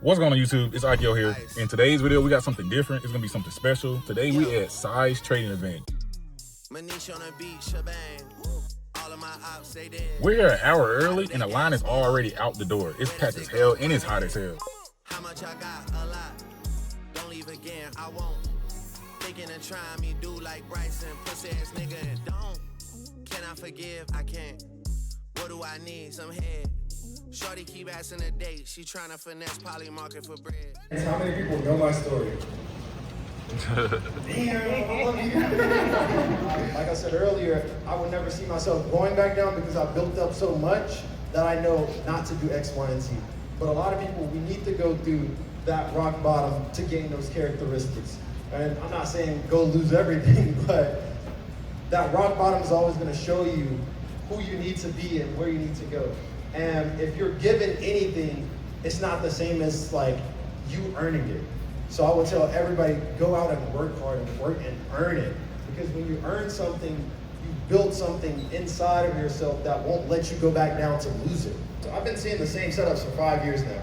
What's going on YouTube? It's Akio here. In today's video, we got something different. It's gonna be something special. Today we at Sci's trading event. We're here an hour early and the line is already out the door. It's packed as hell and it's hot as hell. How much I got? A lot. Don't leave again, I won't. Thinking and trying me do like Bryson, pussy ass nigga and don't. Can I forgive? I can't. What do I need? Some head. Shorty keep asking a date. She trying to finesse Poly Market for bread. How many people know my story? Damn, I love you. Like I said earlier, I would never see myself going back down because I built up so much that I know not to do X, Y, and Z. But a lot of people, we need to go through that rock bottom to gain those characteristics. And I'm not saying go lose everything, but that rock bottom is always going to show you who you need to be and where you need to go. And if you're given anything, it's not the same as like you earning it. So I would tell everybody, go out and work hard and work and earn it. Because when you earn something, you build something inside of yourself that won't let you go back down to lose it. So I've been seeing the same setups for 5 years now.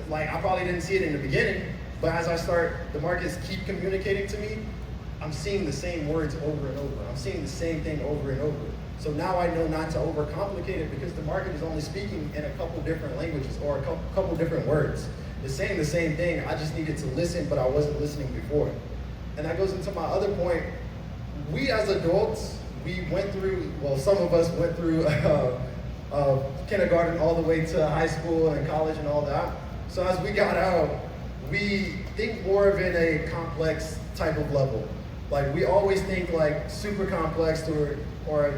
Like I probably didn't see it in the beginning, but as I start, the markets keep communicating to me, I'm seeing the same words over and over. I'm seeing the same thing over and over. So now I know not to overcomplicate it because the market is only speaking in a couple different languages or a couple different words. It's saying the same thing, I just needed to listen, but I wasn't listening before. And that goes into my other point. We as adults, we went through, well, some of us went through kindergarten all the way to high school and college and all that. So as we got out, we think more of in a complex type of level. Like we always think like super complex or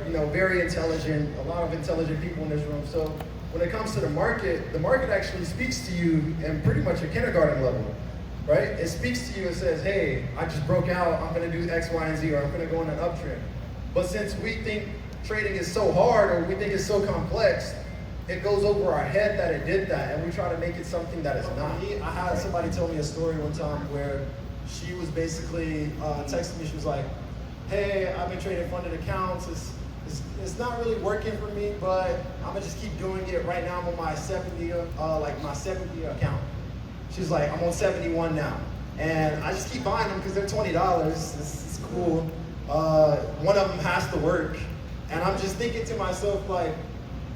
you know, very intelligent, a lot of intelligent people in this room. So when it comes to the market actually speaks to you in pretty much a kindergarten level, right? It speaks to you and says, hey, I just broke out, I'm gonna do X, Y, and Z, or I'm gonna go on an uptrend. But since we think trading is so hard or we think it's so complex, it goes over our head that it did that and we try to make it something that is not. I had somebody tell me a story one time where she was basically texting me, she was like, hey, I've been trading funded accounts. It's not really working for me, but I'm gonna just keep doing it. Right now I'm on my 70 account. She's like, I'm on 71 now. And I just keep buying them because they're $20. It's cool. One of them has to work. And I'm just thinking to myself, like,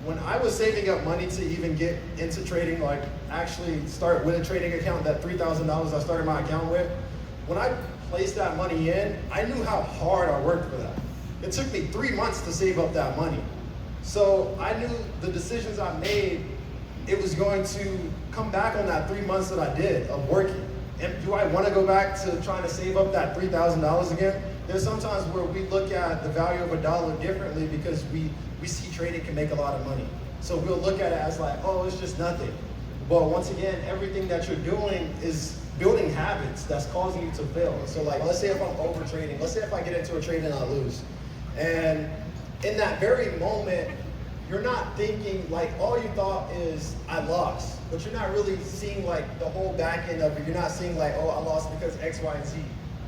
when I was saving up money to even get into trading, like actually start with a trading account, that $3,000 I started my account with, when I placed that money in, I knew how hard I worked for that. It took me 3 months to save up that money. So I knew the decisions I made, it was going to come back on that 3 months that I did of working. And do I want to go back to trying to save up that $3,000 again? There's sometimes where we look at the value of a dollar differently because we see trading can make a lot of money. So we'll look at it as like, oh, it's just nothing. But once again, everything that you're doing is building habits that's causing you to fail. So like, let's say if I'm over trading, let's say if I get into a trade and I lose. And in that very moment, you're not thinking like, all you thought is I lost, but you're not really seeing like the whole back end of it. You're not seeing like, oh, I lost because X, Y, and Z.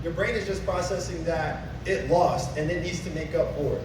Your brain is just processing that it lost and it needs to make up for it.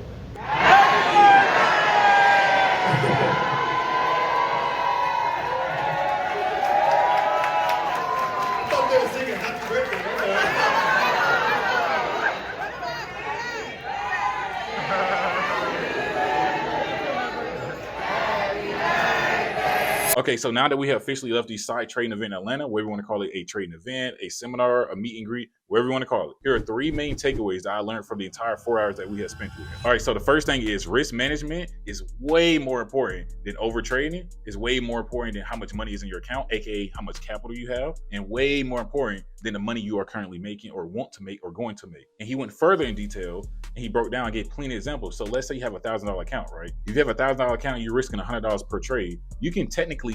Okay, so now that we have officially left the Sci trading event in Atlanta, whatever you want to call it, a trading event, a seminar, a meet and greet, whatever you want to call it, here are 3 main takeaways that I learned from the entire 4 hours that we have spent here. All right, so the first thing is risk management is way more important than over trading. It's way more important than how much money is in your account, aka how much capital you have, and way more important than the money you are currently making or want to make or going to make. And he went further in detail and he broke down and gave plenty of examples. So let's say you have a $1,000 account, right? If you have a $1,000 account and you're risking $100 per trade, you can technically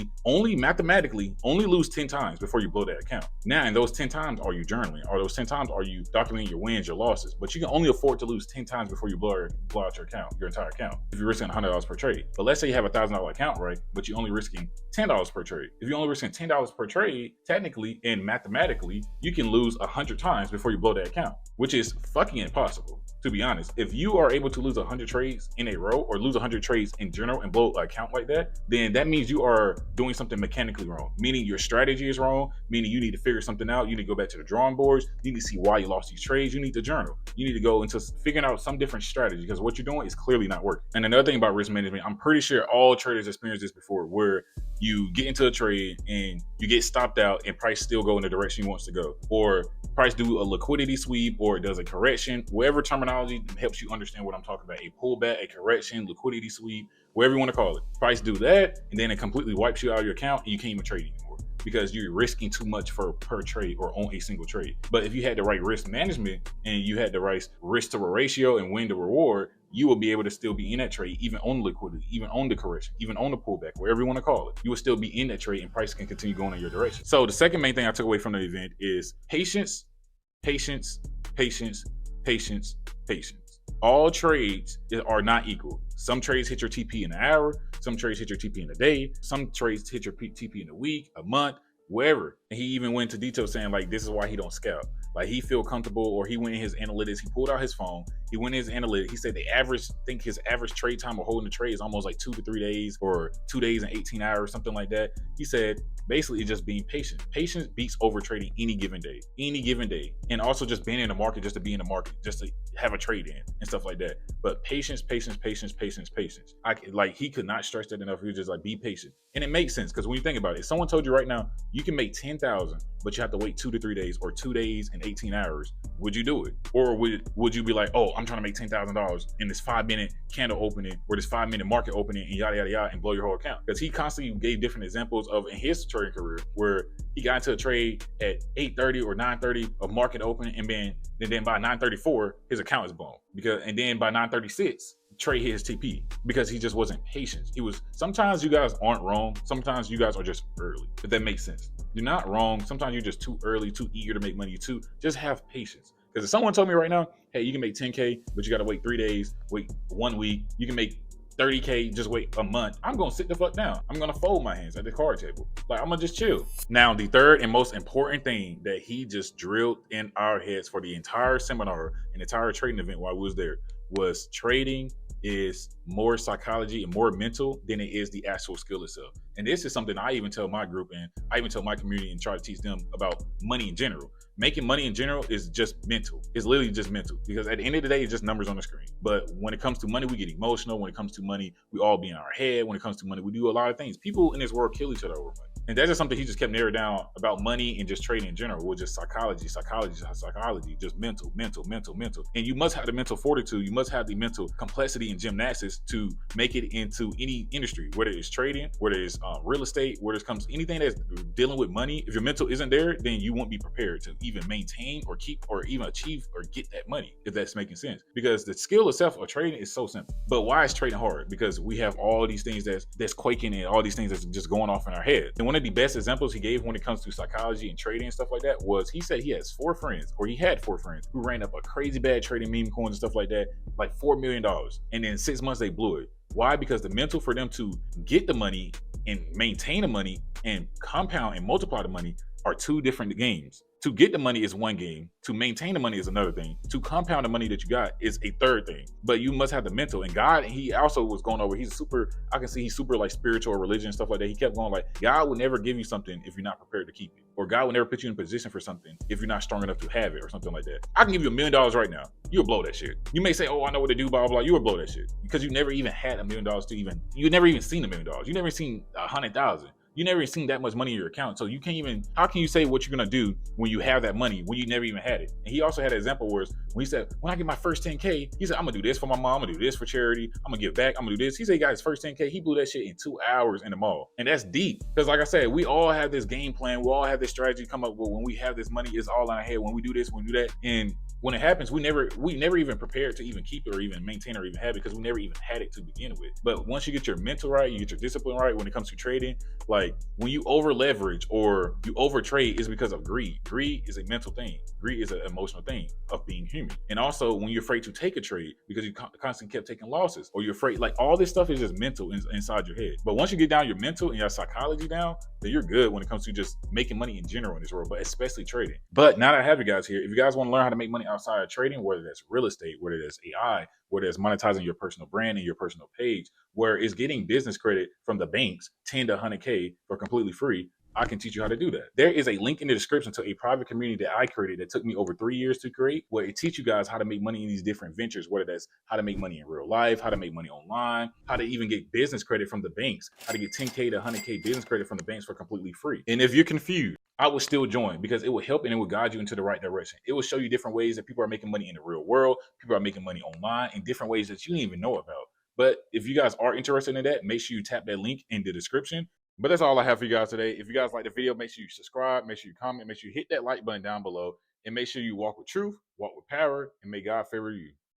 mathematically only lose 10 times before you blow that account. Now, in those 10 times, are you journaling? Or those 10 times, are you documenting your wins, your losses? But you can only afford to lose 10 times before you blow out your account, your entire account, if you're risking $100 per trade. But let's say you have a $1,000 account, right? But you're only risking $10 per trade. If you're only risking $10 per trade, technically and mathematically, you can lose 100 times before you blow that account, which is fucking impossible. to be honest. If you are able to lose 100 trades in a row or lose 100 trades in general and blow an account like that, then that means you are doing something mechanically wrong, meaning your strategy is wrong, meaning you need to figure something out. You need to go back to the drawing boards. You need to see why you lost these trades. You need to journal. You need to go into figuring out some different strategy because what you're doing is clearly not working. And another thing about risk management, I'm pretty sure all traders experienced this before, where you get into a trade and you get stopped out and price still go in the direction you wants to go, or price do a liquidity sweep, or it does a correction, whatever terminology helps you understand what I'm talking about. A pullback, a correction, liquidity sweep, whatever you want to call it. Price do that, and then it completely wipes you out of your account and you can't even trade anymore because you're risking too much per trade or on a single trade. But if you had the right risk management and you had the right risk to ratio and win to reward, you will be able to still be in that trade, even on liquidity, even on the correction, even on the pullback, whatever you want to call it. You will still be in that trade and price can continue going in your direction. So the second main thing I took away from the event is patience, patience, patience, patience, patience. All trades are not equal. Some trades hit your TP in an hour, some trades hit your TP in a day, some trades hit your TP in a week, a month, wherever. And he even went into detail saying like, this is why he don't scalp. Like he feel comfortable, or he went in his analytics, he pulled out his phone, he went in his analytics, he said his average trade time of holding the trade is almost like 2 to 3 days or 2 days and 18 hours, something like that. He said, basically just being patient. Patience beats over trading any given day. And also just being in the market, just to be in the market, just to have a trade in and stuff like that. But patience, patience, patience, patience, patience. He could not stress that enough. He was just like, be patient. And it makes sense because when you think about it, if someone told you right now, you can make 10,000, but you have to wait 2 to 3 days or 2 days and 18 hours, would you do it? Or would you be like, oh, I'm trying to make $10,000 in this 5-minute candle opening or this 5-minute market opening and yada, yada, yada, and blow your whole account? Because he constantly gave different examples of in his trading career where he got into a trade at 8:30 or 9:30 of market opening, and then by 9:34, his account is blown. And then by 9:36, trade hit his TP because he just wasn't patient. Sometimes you guys aren't wrong. Sometimes you guys are just early, if that makes sense. You're not wrong. Sometimes you're just too early, too eager to make money. Just have patience. Because if someone told me right now, hey, you can make 10K, but you got to wait 3 days, wait 1 week, you can make 30K, just wait a month, I'm going to sit the fuck down. I'm going to fold my hands at the card table. Like, I'm going to just chill. Now, the third and most important thing that he just drilled in our heads for the entire seminar and entire trading event while we was there was trading is more psychology and more mental than it is the actual skill itself. And this is something I even tell my group and I even tell my community and try to teach them about money in general. Making money in general is just mental. It's literally just mental because at the end of the day, it's just numbers on the screen. But when it comes to money, we get emotional. When it comes to money, we all be in our head. When it comes to money, we do a lot of things. People in this world kill each other over money. And that's just something he just kept narrowed down about money and just trading in general, with just psychology, just mental. And you must have the mental fortitude. You must have the mental complexity and gymnastics to make it into any industry, whether it's trading, whether it's real estate, whether it comes to anything that's dealing with money. If your mental isn't there, then you won't be prepared to even maintain or keep or even achieve or get that money, if that's making sense. Because the skill itself of trading is so simple. But why is trading hard? Because we have all these things that's quaking and all these things that's just going off in our head. And one of the best examples he gave when it comes to psychology and trading and stuff like that was he said he had 4 friends who ran up a crazy bad trading meme coins and stuff like that, like $4 million. And in 6 months they blew it. Why? Because the mental for them to get the money and maintain the money and compound and multiply the money are 2 different games. To get the money is one game. To maintain the money is another thing. To compound the money that you got is a third thing. But you must have the mental. And God, he also was going over, I can see he's super like spiritual or religion and stuff like that. He kept going like, God will never give you something if you're not prepared to keep it. Or God will never put you in a position for something if you're not strong enough to have it or something like that. I can give you $1 million right now. You'll blow that shit. You may say, oh, I know what to do, blah, blah, blah. You will blow that shit. Because you never even had $1 million you never even seen $1 million. You never seen 100,000. You never even seen that much money in your account. So how can you say what you're going to do when you have that money, when you never even had it? And he also had an example where when he said, when I get my first 10K, he said, I'm going to do this for my mom. I'm going to do this for charity. I'm going to give back. I'm going to do this. He said he got his first 10K. He blew that shit in 2 hours in the mall. And that's deep. Because like I said, we all have this game plan. We all have this strategy come up with when we have this money, it's all in our head. When we do this, when we do that. And when it happens, we never even prepared to even keep it or even maintain or even have it because we never even had it to begin with. But once you get your mental right, you get your discipline right when it comes to trading, like when you over leverage or you over trade is because of greed. Greed is a mental thing. Greed is an emotional thing of being human. And also when you're afraid to take a trade because you constantly kept taking losses, or you're afraid, like all this stuff is just mental inside your head. But once you get down your mental and your psychology down, then you're good when it comes to just making money in general in this world, but especially trading. But now that I have you guys here, if you guys want to learn how to make money outside of trading, whether that's real estate, whether that's AI, whether it's monetizing your personal brand and your personal page, where it's getting business credit from the banks, 10 to 100K for completely free, I can teach you how to do that. There is a link in the description to a private community that I created that took me over 3 years to create, where it teaches you guys how to make money in these different ventures, whether that's how to make money in real life, how to make money online, how to even get business credit from the banks, how to get 10K to 100K business credit from the banks for completely free. And if you're confused, I would still join because it will help and it will guide you into the right direction. It will show you different ways that people are making money in the real world, people are making money online in different ways that you didn't even know about. But if you guys are interested in that, make sure you tap that link in the description. But that's all I have for you guys today. If you guys like the video, make sure you subscribe, make sure you comment, make sure you hit that like button down below, and make sure you walk with truth, walk with power, and may God favor you.